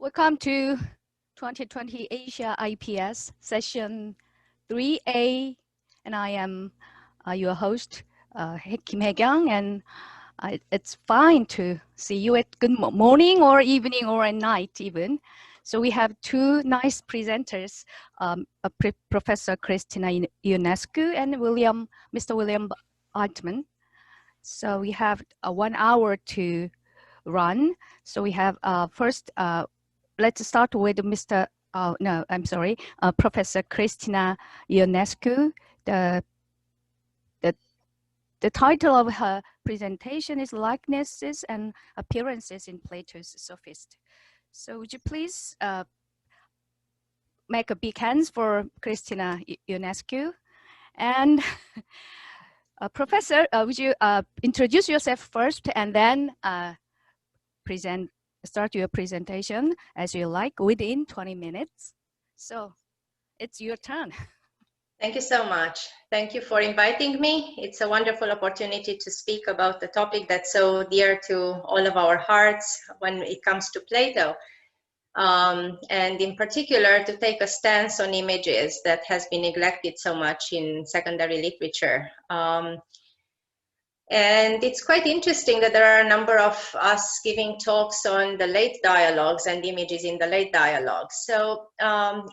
Welcome to 2020 Asia IPS session 3A, and I am your host, Hyekyong, and it's fine to see you at good morning or evening or at night even. So we have two nice presenters, Professor Cristina Ionescu and Mr. William Altman. So we have 1 hour to run. So we have first, let's start with Professor Cristina Ionescu. The title of her presentation is Likenesses and Appearances in Plato's Sophist. So would you please make a big hands for Cristina Ionescu? And Professor, would you introduce yourself first and then start your presentation as you like within 20 minutes. So it's your turn. Thank you so much. Thank you for inviting me. It's a wonderful opportunity to speak about the topic that's so dear to all of our hearts when it comes to Plato. And in particular, to take a stance on images that has been neglected so much in secondary literature. And it's quite interesting that there are a number of us giving talks on the late dialogues and images in the late dialogues. So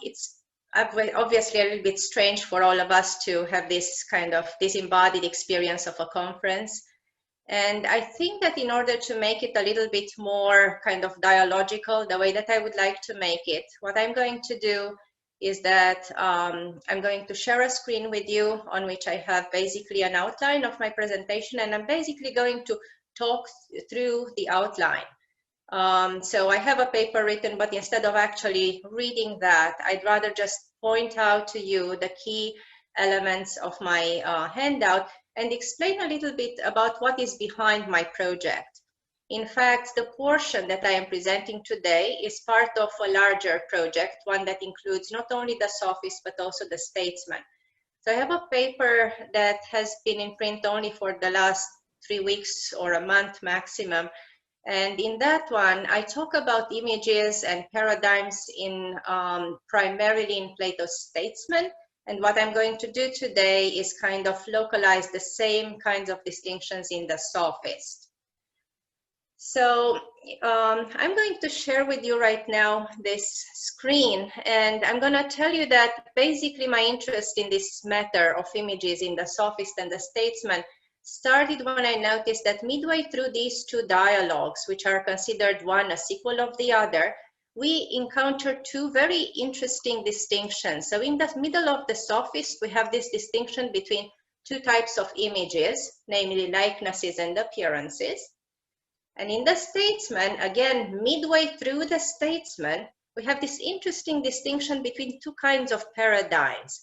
it's obviously a little bit strange for all of us to have this kind of disembodied experience of a conference. And I think that in order to make it a little bit more kind of dialogical, the way that I would like to make it, what I'm going to do is that I'm going to share a screen with you on which I have basically an outline of my presentation, and I'm basically going to talk through the outline. So I have a paper written, but instead of actually reading that, I'd rather just point out to you the key elements of my handout and explain a little bit about what is behind my project. In fact, the portion that I am presenting today is part of a larger project, one that includes not only the Sophist, but also the Statesman. So I have a paper that has been in print only for the last 3 weeks or a month maximum. And in that one, I talk about images and paradigms in primarily in Plato's Statesman. And what I'm going to do today is kind of localize the same kinds of distinctions in the Sophist. So I'm going to share with you right now this screen, and I'm going to tell you that basically my interest in this matter of images in the Sophist and the Statesman started when I noticed that midway through these two dialogues, which are considered one a sequel of the other, we encounter two very interesting distinctions. So in the middle of the Sophist, we have this distinction between two types of images, namely likenesses and appearances. And in the Statesman, again, midway through the Statesman, we have this interesting distinction between two kinds of paradigms,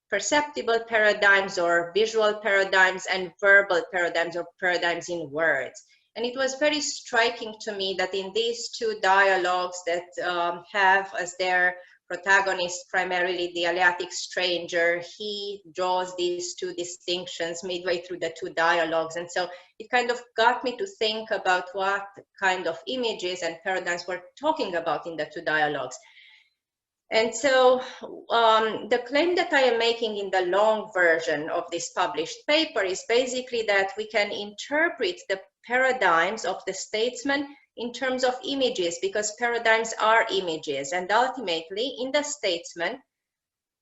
perceptible paradigms or visual paradigms and verbal paradigms or paradigms in words. And it was very striking to me that in these two dialogues that have as their protagonist primarily the Eleatic stranger, he draws these two distinctions midway through the two dialogues. And so it kind of got me to think about what kind of images and paradigms we're talking about in the two dialogues. And so the claim that I am making in the long version of this published paper is basically that we can interpret the paradigms of the Statesman in terms of images, because paradigms are images. And ultimately, in the Statesman,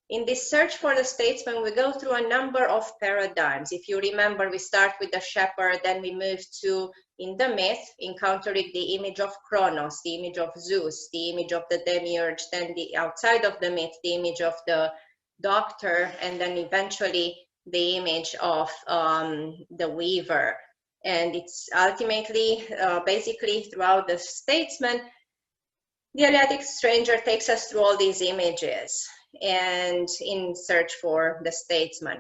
in this search for the Statesman, we go through a number of paradigms. If you remember, we start with the shepherd, then we move to, in the myth, encountering the image of Kronos, the image of Zeus, the image of the demiurge, then the outside of the myth, the image of the doctor, and then eventually the image of the weaver. And it's ultimately, basically throughout the Statesman, the Eleatic stranger takes us through all these images and in search for the Statesman.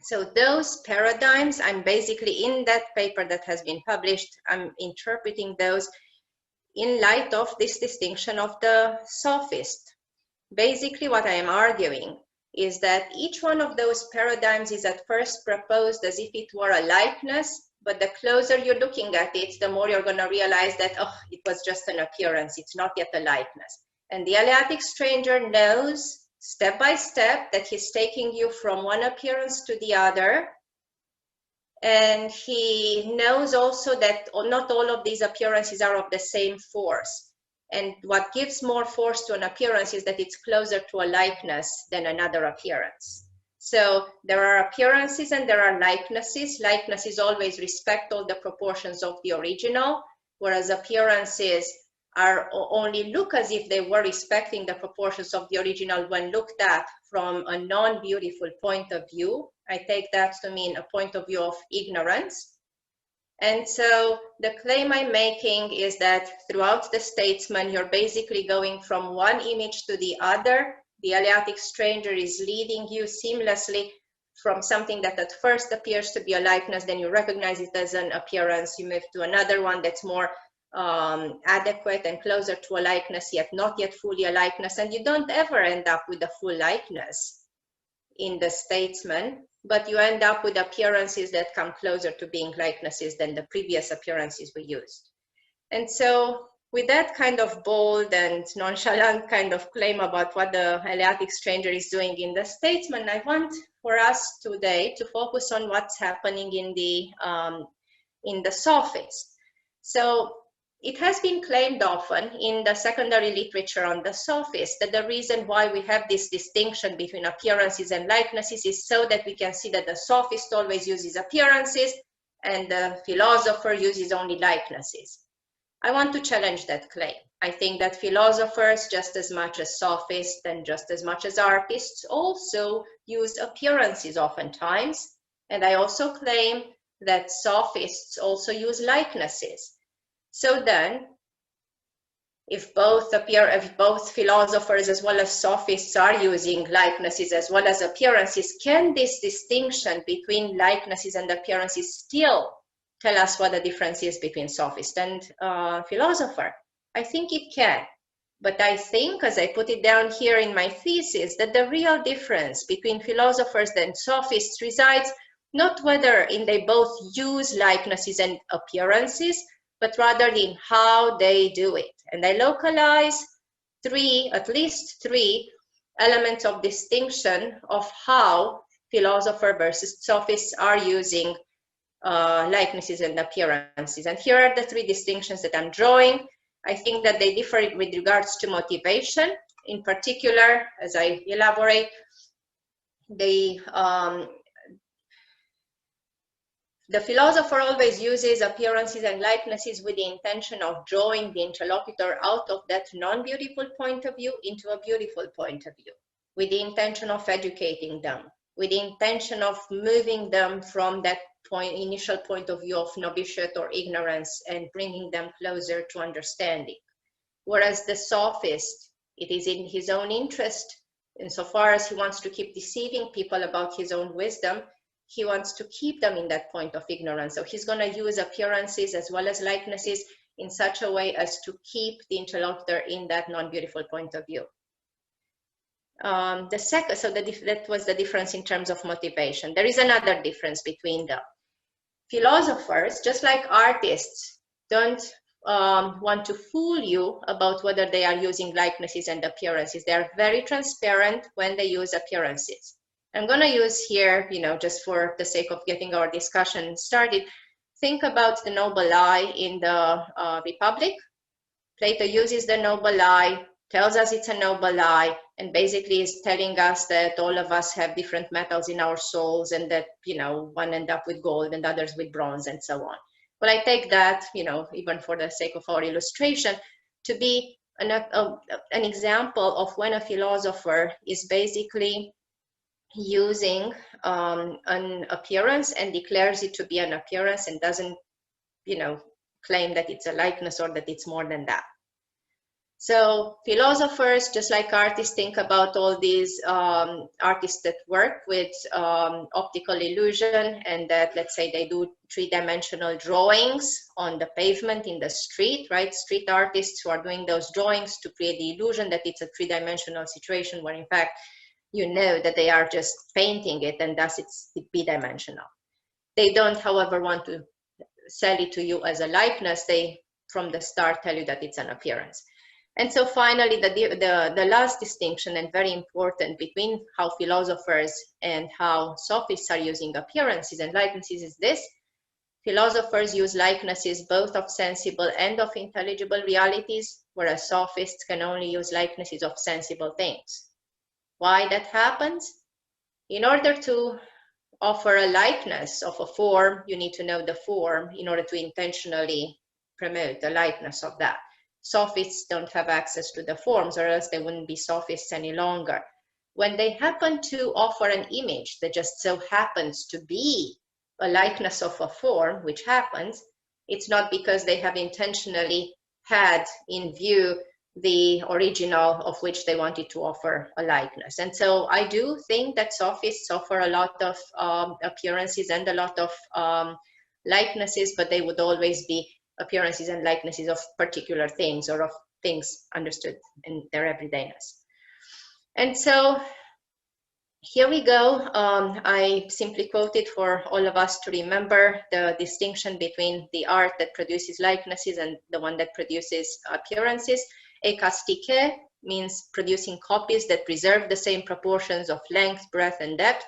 So those paradigms, I'm basically in that paper that has been published, I'm interpreting those in light of this distinction of the Sophist. Basically what I am arguing is that each one of those paradigms is at first proposed as if it were a likeness but the closer you're looking at it, the more you're going to realize that, oh, it was just an appearance. It's not yet a likeness. And the Eleatic stranger knows step by step that he's taking you from one appearance to the other. And he knows also that not all of these appearances are of the same force. And what gives more force to an appearance is that it's closer to a likeness than another appearance. So there are appearances and there are likenesses. Likenesses always respect all the proportions of the original, whereas appearances are only look as if they were respecting the proportions of the original when looked at from a non-beautiful point of view. I take that to mean a point of view of ignorance. And so the claim I'm making is that throughout the Statesman, you're basically going from one image to the other. The Eleatic stranger is leading you seamlessly from something that at first appears to be a likeness, then you recognize it as an appearance. You move to another one that's more adequate and closer to a likeness, yet not yet fully a likeness. And you don't ever end up with a full likeness in the Statesman, but you end up with appearances that come closer to being likenesses than the previous appearances we used. And so with that kind of bold and nonchalant kind of claim about what the Eleatic stranger is doing in the Statesman, I want for us today to focus on what's happening in the Sophist. So it has been claimed often in the secondary literature on the Sophist that the reason why we have this distinction between appearances and likenesses is so that we can see that the Sophist always uses appearances and the philosopher uses only likenesses. I want to challenge that claim. I think that philosophers, just as much as sophists and just as much as artists, also use appearances oftentimes. And I also claim that sophists also use likenesses. So then, if both philosophers as well as sophists are using likenesses as well as appearances, can this distinction between likenesses and appearances still tell us what the difference is between sophist and philosopher? I think it can. But I think, as I put it down here in my thesis, that the real difference between philosophers and sophists resides not whether in they both use likenesses and appearances, but rather in how they do it. And I localize at least three elements of distinction of how philosopher versus sophists are using likenesses and appearances. And here are the three distinctions that I'm drawing. I think that they differ with regards to motivation. In particular, as I elaborate, the philosopher always uses appearances and likenesses with the intention of drawing the interlocutor out of that non-beautiful point of view into a beautiful point of view, with the intention of educating them, with the intention of moving them from that initial point of view of novitiate or ignorance and bringing them closer to understanding. Whereas the sophist, it is in his own interest, insofar as he wants to keep deceiving people about his own wisdom, he wants to keep them in that point of ignorance. So he's going to use appearances as well as likenesses in such a way as to keep the interlocutor in that non-beautiful point of view. That was the difference in terms of motivation. There is another difference between them. Philosophers, just like artists, don't want to fool you about whether they are using likenesses and appearances. They are very transparent when they use appearances. I'm going to use here, just for the sake of getting our discussion started, think about the noble lie in the Republic. Plato uses the noble lie, tells us it's a noble lie, and basically is telling us that all of us have different metals in our souls and that, one end up with gold and others with bronze and so on. Well, I take that, even for the sake of our illustration, to be an example of when a philosopher is basically using an appearance and declares it to be an appearance and doesn't, claim that it's a likeness or that it's more than that. So philosophers, just like artists, think about all these artists that work with optical illusion and that, let's say, they do three-dimensional drawings on the pavement in the street, right? Street artists who are doing those drawings to create the illusion that it's a three-dimensional situation where, in fact, that they are just painting it and thus it's bidimensional. They don't, however, want to sell it to you as a likeness, they from the start tell you that it's an appearance. And so finally, the last distinction, and very important, between how philosophers and how sophists are using appearances and likenesses is this: philosophers use likenesses both of sensible and of intelligible realities, whereas sophists can only use likenesses of sensible things. Why that happens? In order to offer a likeness of a form, you need to know the form in order to intentionally promote the likeness of that. Sophists don't have access to the forms, or else they wouldn't be sophists any longer. When they happen to offer an image that just so happens to be a likeness of a form, which happens, it's not because they have intentionally had in view the original of which they wanted to offer a likeness. And so I do think that sophists offer a lot of appearances and a lot of likenesses, but they would always be appearances and likenesses of particular things, or of things understood in their everydayness. And so here we go. I simply quoted for all of us to remember the distinction between the art that produces likenesses and the one that produces appearances. Ekastike means producing copies that preserve the same proportions of length, breadth, and depth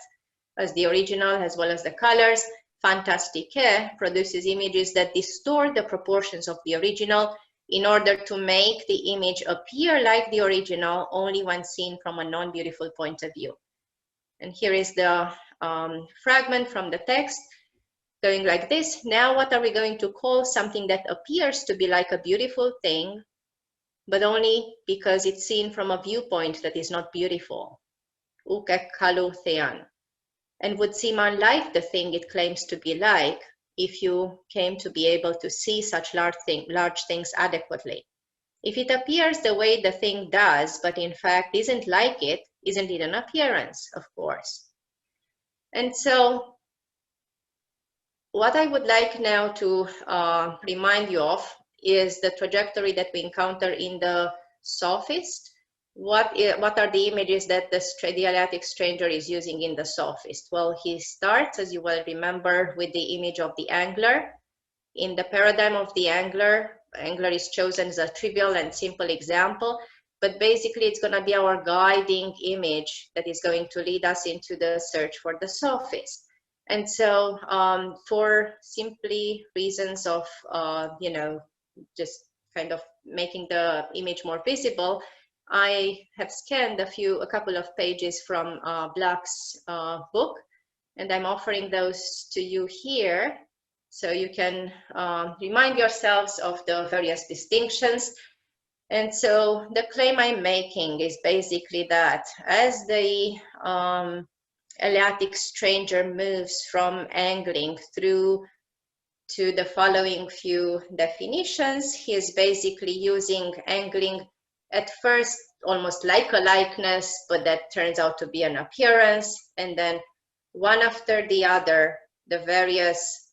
as the original, as well as the colors. Fantastike produces images that distort the proportions of the original in order to make the image appear like the original only when seen from a non-beautiful point of view. And here is the fragment from the text going like this. Now what are we going to call something that appears to be like a beautiful thing, but only because it's seen from a viewpoint that is not beautiful? Ukekalu thean. And would seem unlike the thing it claims to be like if you came to be able to see such large things adequately. If it appears the way the thing does, but in fact isn't like it, isn't it an appearance, of course? And so what I would like now to remind you of is the trajectory that we encounter in the Sophist. What are the images that the Eleatic stranger is using in the Sophist? Well, he starts, as you will remember, with the image of the angler. In the paradigm of the angler is chosen as a trivial and simple example, but basically it's going to be our guiding image that is going to lead us into the search for the Sophist. And so for simply reasons of, just kind of making the image more visible, I have scanned a couple of pages from Black's book, and I'm offering those to you here so you can remind yourselves of the various distinctions. And so the claim I'm making is basically that as the Eleatic stranger moves from angling through to the following few definitions, he is basically using angling at first almost like a likeness, but that turns out to be an appearance, and then one after the other, the various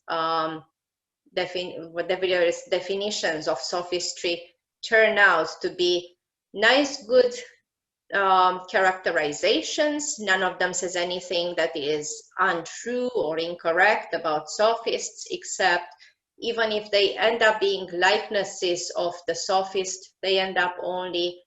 definitions of sophistry turn out to be nice, good characterizations. None of them says anything that is untrue or incorrect about sophists, except even if they end up being likenesses of the sophist, they end up only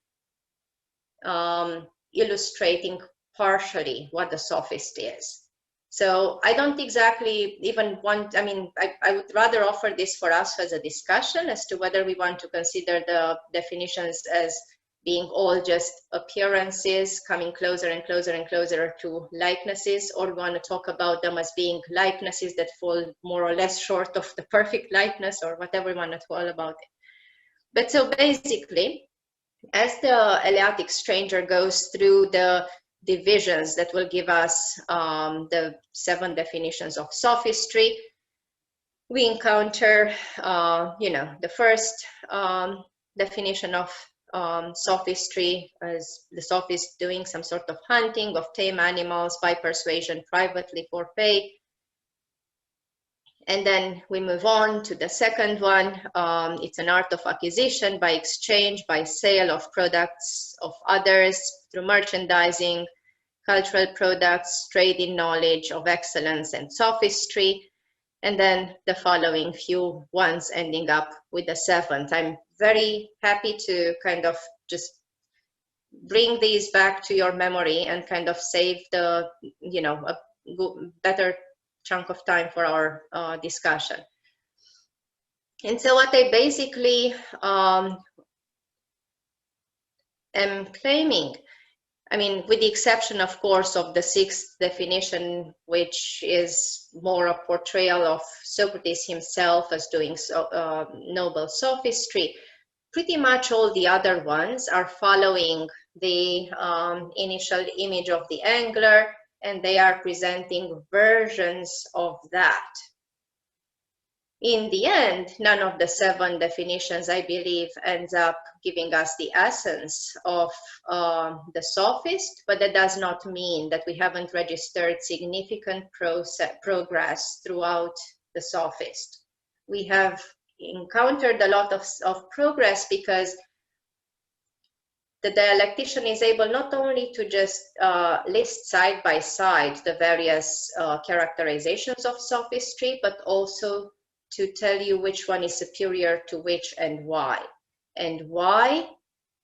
illustrating partially what the sophist is. So I don't exactly even want, I would rather offer this for us as a discussion as to whether we want to consider the definitions as being all just appearances, coming closer and closer and closer to likenesses, or we want to talk about them as being likenesses that fall more or less short of the perfect likeness, or whatever we want to call about it. But so basically, as the Eleatic stranger goes through the divisions that will give us the 7 definitions of sophistry, we encounter, the first definition of sophistry as the sophist doing some sort of hunting of tame animals by persuasion privately for pay. And then we move on to the second one. It's an art of acquisition by exchange, by sale of products of others through merchandising, cultural products, trade in knowledge of excellence and sophistry. and then the following few ones ending up with the 7th. I'm very happy to kind of just bring these back to your memory and kind of save the, you know, a better chunk of time for our discussion. And so what I basically am claiming, I mean, with the exception, of course, of the 6th definition, which is more a portrayal of Socrates himself as doing noble sophistry, pretty much all the other ones are following the initial image of the angler, and they are presenting versions of that. In the end, none of the 7 definitions, I believe, ends up giving us the essence of the sophist, but that does not mean that we haven't registered significant progress throughout the sophist. We have encountered a lot of progress because the dialectician is able not only to just list side by side the various characterizations of sophistry, but also to tell you which one is superior to which and why. And why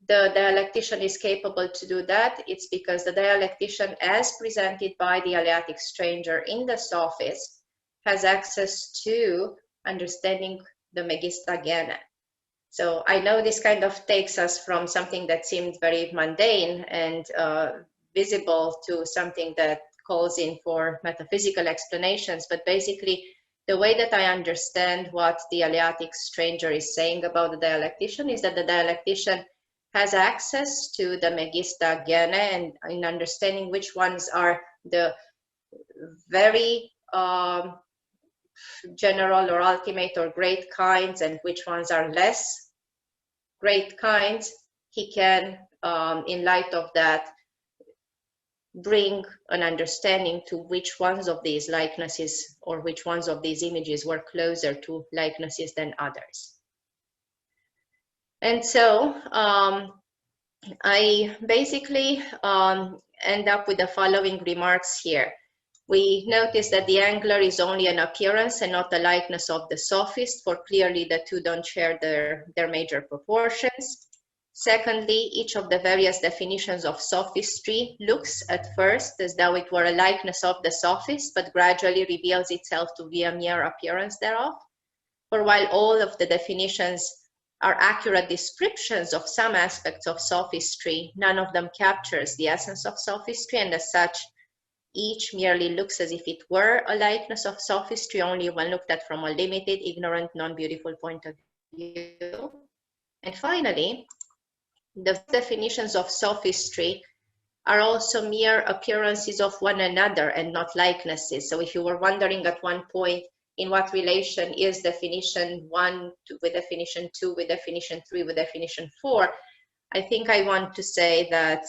the dialectician is capable to do that, it's because the dialectician, as presented by the Eleatic stranger in the Sophist, has access to understanding the Megistagene. So I know this kind of takes us from something that seemed very mundane and visible to something that calls in for metaphysical explanations, but basically the way that I understand what the Eleatic stranger is saying about the dialectician is that the dialectician has access to the Megistagene, and in understanding which ones are the very general or ultimate or great kinds and which ones are less great kinds, he can, in light of that, bring an understanding to which ones of these likenesses or which ones of these images were closer to likenesses than others. And so I basically end up with the following remarks here. We notice that the angler is only an appearance and not the likeness of the sophist, for clearly the two don't share their major proportions. Secondly, each of the various definitions of sophistry looks at first as though it were a likeness of the sophist, but gradually reveals itself to be a mere appearance thereof. For while all of the definitions are accurate descriptions of some aspects of sophistry, none of them captures the essence of sophistry, and as such, each merely looks as if it were a likeness of sophistry, only when looked at from a limited, ignorant, non-beautiful point of view. And finally, the definitions of sophistry are also mere appearances of one another and not likenesses. So if you were wondering at one point in what relation is definition 1 with definition 2, with definition 3, with definition 4, I think I want to say that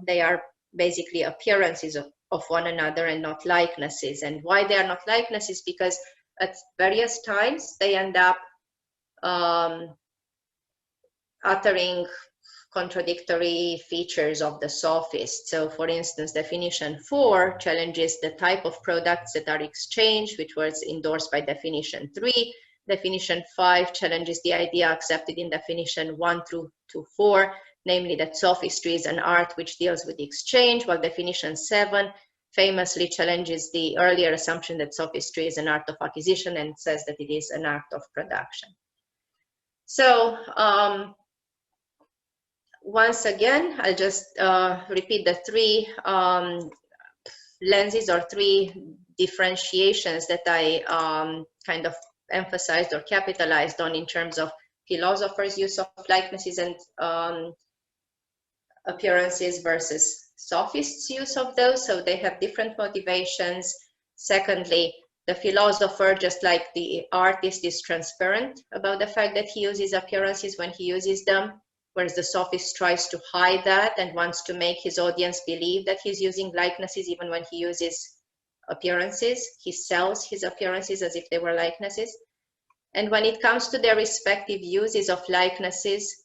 they are basically appearances of one another and not likenesses. And why they are not likenesses? Because at various times they end up uttering contradictory features of the sophist. So for instance, definition 4 challenges the type of products that are exchanged, which was endorsed by definition 3. Definition 5 challenges the idea accepted in definition 1 through to 4, namely that sophistry is an art which deals with exchange, while definition 7 famously challenges the earlier assumption that sophistry is an art of acquisition and says that it is an act of production. So once again, I'll just repeat the 3 lenses or 3 differentiations that I kind of emphasized or capitalized on in terms of philosophers' use of likenesses and appearances versus sophists' use of those. So they have different motivations. Secondly, the philosopher, just like the artist, is transparent about the fact that he uses appearances when he uses them, whereas the sophist tries to hide that and wants to make his audience believe that he's using likenesses even when he uses appearances. He sells his appearances as if they were likenesses. And when it comes to their respective uses of likenesses,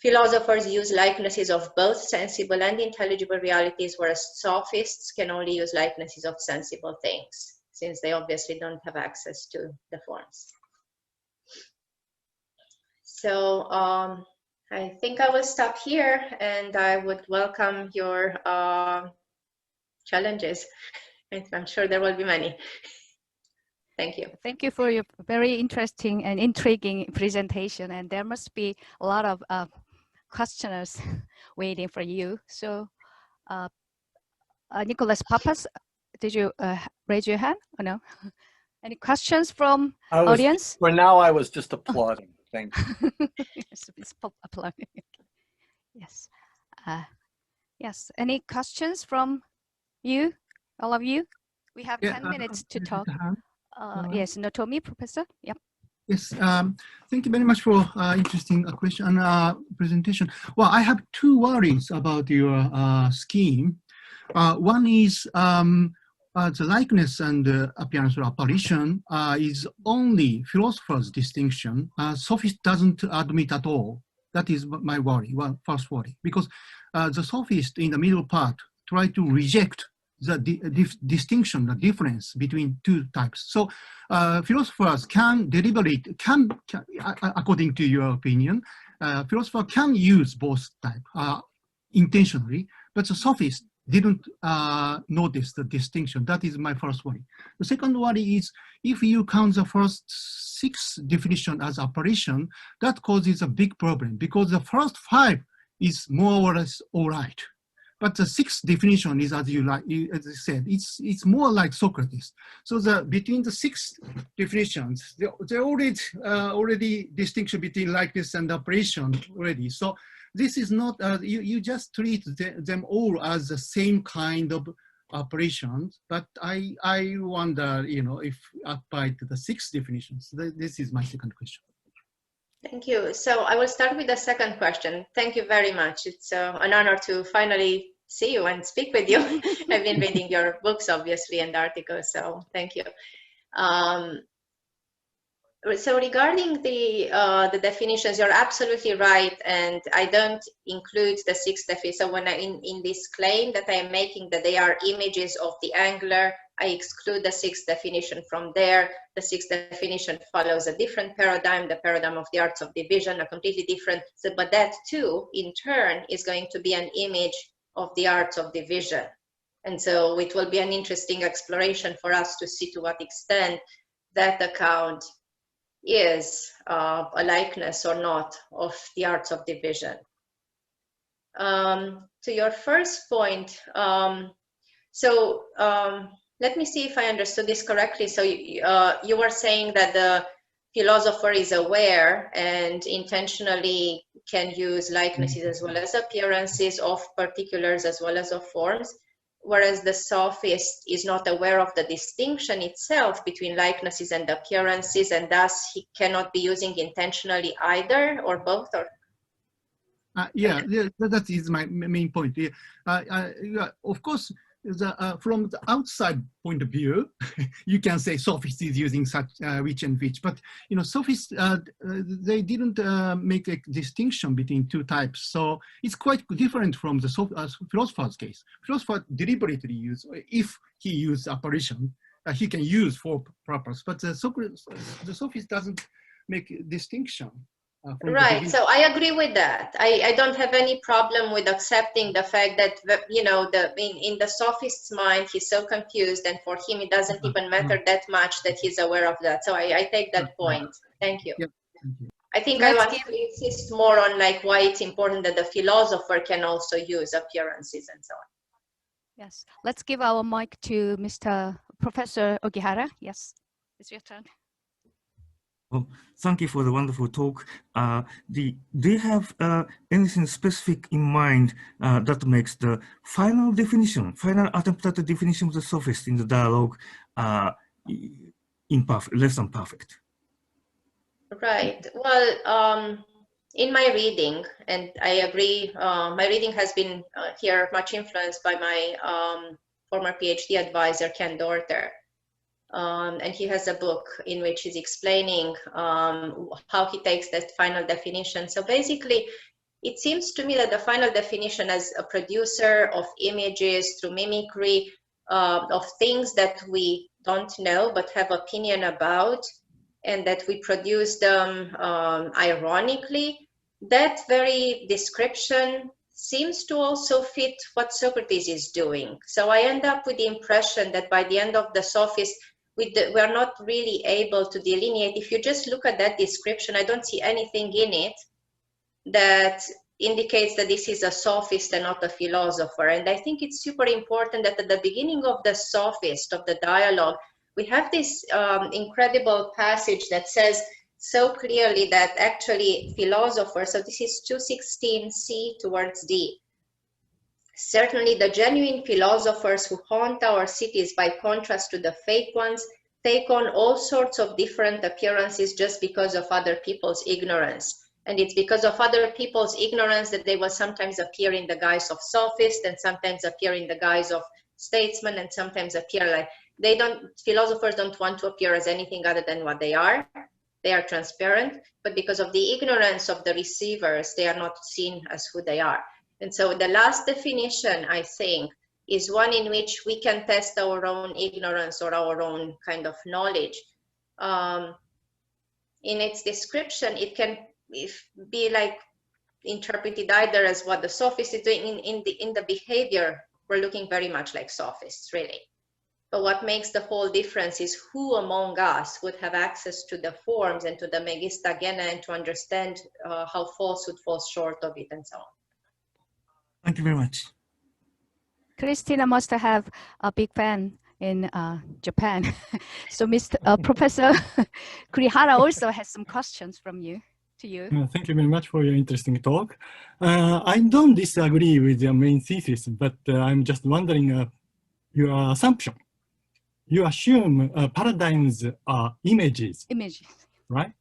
philosophers use likenesses of both sensible and intelligible realities, whereas sophists can only use likenesses of sensible things. since they obviously don't have access to the forms. So I think I will stop here, and I would welcome your challenges. I'm sure there will be many. Thank you. Thank you for your very interesting and intriguing presentation. And there must be a lot of questioners waiting for you. So Nicholas Papas, did you raise your hand or no? Any questions from audience? For now, I was just applauding. Thank you. Yes, it's applauding. Yes. Yes. Any questions from you, all of you? We have 10 minutes to talk. Yes, Notomi, Professor. Yep. Yes, thank you very much for interesting question presentation. Well, I have two worries about your scheme. One is the likeness and appearance or apparition is only philosopher's distinction. Sophist doesn't admit at all. That is my worry, first worry, because the sophist in the middle part try to reject the distinction, the difference between two types. So philosophers can deliberate, according to your opinion, philosopher can use both types intentionally, but the sophist didn't notice the distinction. That is my first worry. The second worry is if you count the first 6 definitions as apparition, that causes a big problem because the first 5 is more or less all right. But the 6th definition is, as you said, it's more like Socrates. So between the 6 definitions, there already distinction between likeness and apparition already. So this is not you just treat them all as the same kind of operations. But I wonder, if applied to the 6 definitions. This is my second question. Thank you. So I will start with the second question. Thank you very much. It's an honor to finally see you and speak with you. I've been reading your books, obviously, and articles, so thank you. So regarding the definitions, you're absolutely right, and I don't include the 6 definitions. So when in this claim that I am making that they are images of the angular, I exclude the 6th definition from there. The 6th definition follows a different paradigm, the paradigm of the arts of division, a completely different. So, but that too, in turn, is going to be an image of the arts of division. And so it will be an interesting exploration for us to see to what extent that account is a likeness or not of the arts of division. To your first point, let me see if I understood this correctly. So you were saying that the philosopher is aware and intentionally can use likenesses as well as appearances of particulars as well as of forms, whereas the sophist is not aware of the distinction itself between likenesses and appearances, and thus he cannot be using intentionally either or both? Or yeah, that is my main point. Of course, from the outside point of view, you can say sophist is using such which and which, but sophists they didn't make a distinction between 2 types, so it's quite different from the philosopher's case. Philosopher deliberately use, if he used apparition, he can use for purpose, but the sophist doesn't make a distinction. Right, so I agree with that. I don't have any problem with accepting the fact that in the sophist's mind he's so confused, and for him it doesn't even matter that much that he's aware of that. So I take that point. Thank you. Yep. Thank you. I think I want to insist more on why it's important that the philosopher can also use appearances and so on. Yes, let's give our mic to Mr. Professor Ogihara. Yes, it's your turn. Well, thank you for the wonderful talk. Do you have anything specific in mind that makes the final definition, final attempt at the definition of the sophist in the dialogue imperfect, less than perfect? Right. Well, in my reading, and I agree, my reading has been here much influenced by my former PhD advisor, Ken Dorter. And he has a book in which he's explaining how he takes that final definition. So basically, it seems to me that the final definition as a producer of images through mimicry, of things that we don't know but have opinion about, and that we produce them ironically, that very description seems to also fit what Socrates is doing. So I end up with the impression that by the end of the Sophist, we're not really able to delineate. If you just look at that description, I don't see anything in it that indicates that this is a sophist and not a philosopher. And I think it's super important that at the beginning of the Sophist, of the dialogue, we have this incredible passage that says so clearly that actually philosophers, so this is 216c towards D, certainly the genuine philosophers who haunt our cities by contrast to the fake ones take on all sorts of different appearances just because of other people's ignorance. And it's because of other people's ignorance that they will sometimes appear in the guise of sophist, and sometimes appear in the guise of statesman, and sometimes appear like philosophers don't want to appear as anything other than what they are. They are transparent, but because of the ignorance of the receivers, they are not seen as who they are. And so the last definition, I think, is one in which we can test our own ignorance or our own kind of knowledge. In its description, it can be like interpreted either as what the sophist is doing. In the behavior, we're looking very much like sophists, really. But what makes the whole difference is who among us would have access to the forms and to the megistagena and to understand how falsehood falls short of it and so on. Thank you very much. Cristina must have a big fan in Japan. So Professor Kurihara also has some questions from you. Thank you very much for your interesting talk. I don't disagree with your main thesis, but I'm just wondering your assumption. You assume paradigms are images. Images. Right?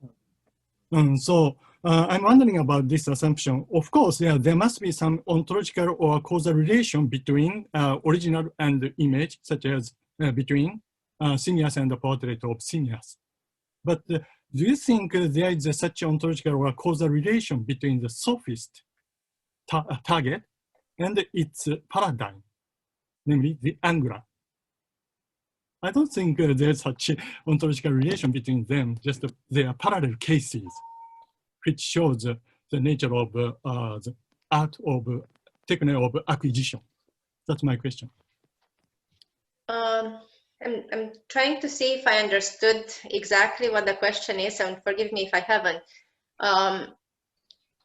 So I'm wondering about this assumption. Of course, yeah, there must be some ontological or causal relation between original and image, such as between Simmias and the portrait of Simmias. But do you think there is such ontological or causal relation between the sophist target and its paradigm, namely the angular? I don't think there's such ontological relation between them, just they are parallel cases, which shows the nature of the art of technique of acquisition. That's my question. I'm trying to see if I understood exactly what the question is, and forgive me if I haven't.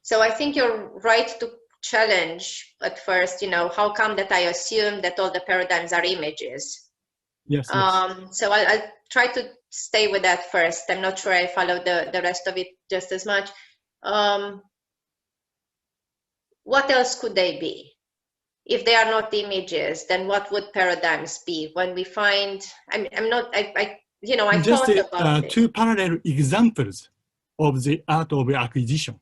So I think you're right to challenge at first, how come that I assume that all the paradigms are images? Yes. So I'll try to stay with that first. I'm not sure I follow the rest of it just as much. What else could they be? If they are not images, then what would paradigms be? When we find, I just thought about two parallel examples of the art of acquisition.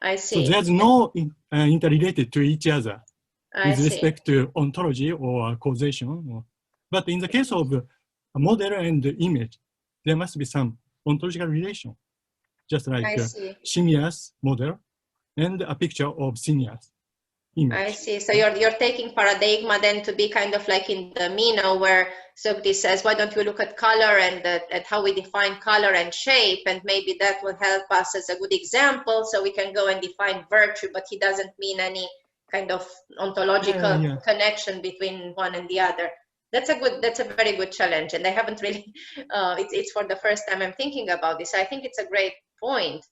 I see. So there's no interrelated to each other with respect to ontology or causation. But in the case of a model and the image, there must be some ontological relation, just like Simmias model and a picture of Simmias image. I see. So you're taking paradigma then to be kind of like in the Meno, where Socrates says, why don't we look at color and at how we define color and shape, and maybe that will help us as a good example, so we can go and define virtue, but he doesn't mean any kind of ontological connection between one and the other. That's a very good challenge, and I haven't really. It's for the first time I'm thinking about this. I think it's a great point.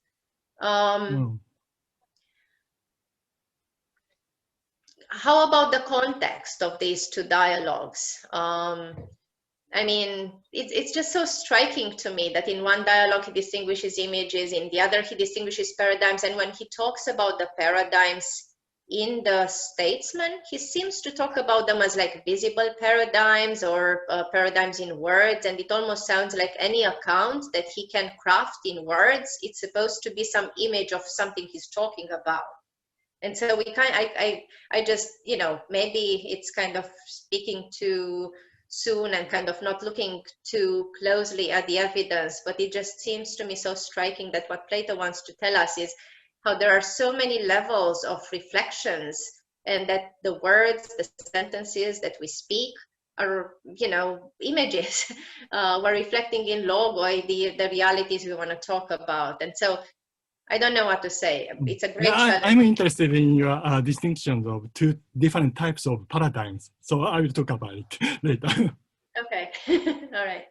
How about the context of these two dialogues? I mean, it's just so striking to me that in one dialogue he distinguishes images, in the other he distinguishes paradigms, and when he talks about the paradigms in the Statesman, he seems to talk about them as like visible paradigms or paradigms in words, and it almost sounds like any account that he can craft in words, it's supposed to be some image of something he's talking about. And so we I just, maybe it's kind of speaking too soon and kind of not looking too closely at the evidence, but it just seems to me so striking that what Plato wants to tell us is how there are so many levels of reflections, and that the words, the sentences that we speak are, you know, images. We're reflecting in logoi the realities we want to talk about. And so I don't know what to say. It's a great challenge. I'm interested in your distinctions of two different types of paradigms. So I will talk about it later. Okay. All right.